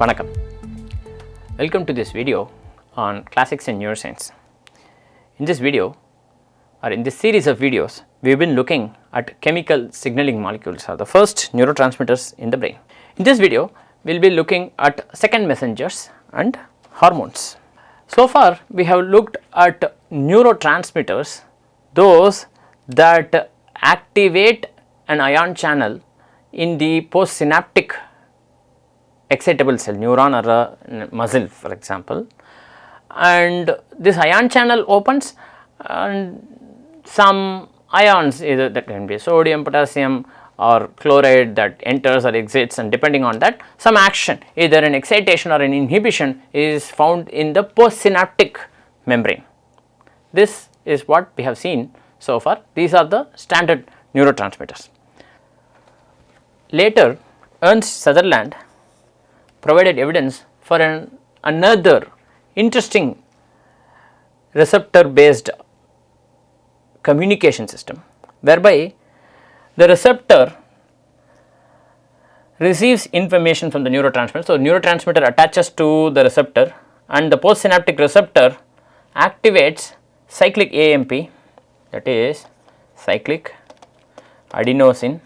Vanakkam. Welcome to this video on classics in neuroscience. In this video or in this series of videos, we have been looking at chemical signaling molecules or the first neurotransmitters in the brain. In this video, we will be looking at second messengers and hormones. So far, we have looked at neurotransmitters, those that activate an ion channel in the postsynaptic excitable cell, neuron or a muscle for example, and this ion channel opens and some ions, either that can be sodium, potassium or chloride, that enters or exits, and depending on that some action, either an excitation or an inhibition, is found in the postsynaptic membrane. This is what we have seen so far. These are the standard neurotransmitters. Later, Ernst Sutherland provided evidence for another interesting receptor based communication system, whereby the receptor receives information from the neurotransmitter. So, neurotransmitter attaches to the receptor and the postsynaptic receptor activates cyclic AMP, that is cyclic adenosine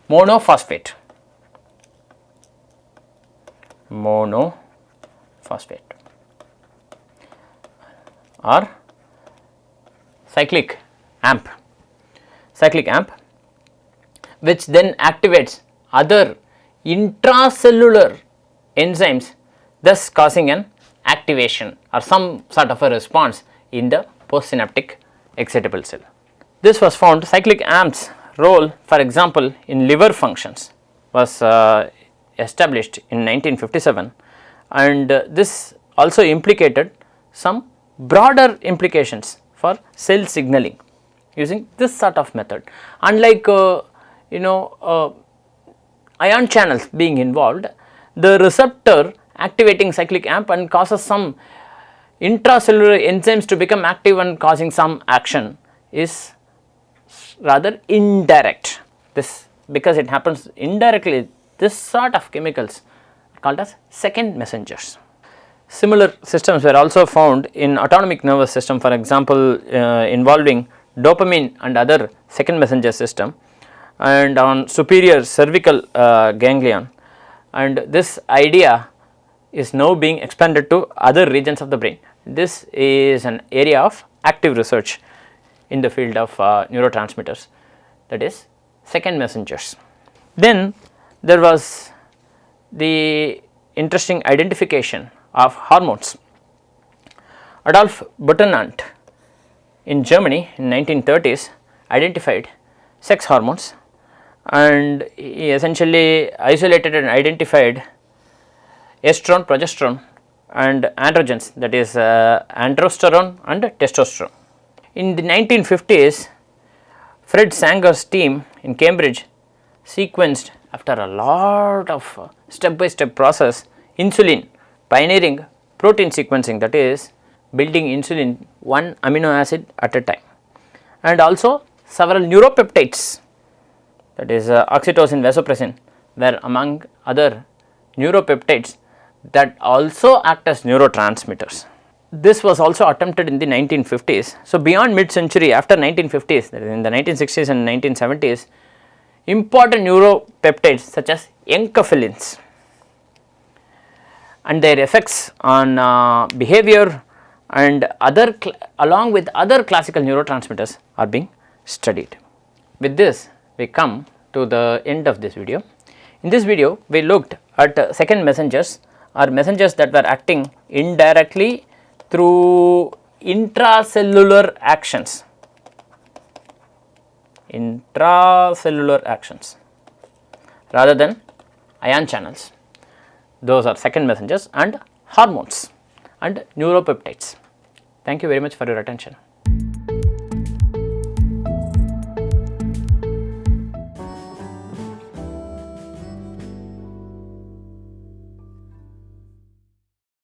monophosphate or cyclic AMP, which then activates other intracellular enzymes, thus causing an activation or some sort of a response in the postsynaptic excitable cell. This was found, cyclic AMP's role, for example, in liver functions was established in 1957, and this also implicated some broader implications for cell signaling using this sort of method. Unlike ion channels being involved, the receptor activating cyclic AMP and causes some intracellular enzymes to become active and causing some action is rather indirect. This, because it happens indirectly, this sort of chemicals are called as second messengers. Similar systems were also found in autonomic nervous system, for example, involving dopamine and other second messenger system, and on superior cervical ganglion, and this idea is now being expanded to other regions of the brain. This is an area of active research in the field of neurotransmitters, that is second messengers. Then there was the interesting identification of hormones. Adolf Butenandt in Germany in 1930s identified sex hormones, and he essentially isolated and identified estrone, progesterone and androgens, that is androsterone and testosterone. In the 1950s, Fred Sanger's team in Cambridge sequenced, after a lot of step by step process, insulin, pioneering protein sequencing, that is building insulin one amino acid at a time, and also several neuropeptides, that is oxytocin, vasopressin, were among other neuropeptides that also act as neurotransmitters. This was also attempted in the 1950s. So, beyond mid century, after 1950s, that is in the 1960s and 1970s, important neuropeptides such as enkephalins and their effects on behavior and other along with other classical neurotransmitters are being studied. With this, we come to the end of this video. In this video, we looked at second messengers, or messengers that were acting indirectly through intracellular actions, rather than ion channels. Those are second messengers, and hormones and neuropeptides. Thank you very much for your attention.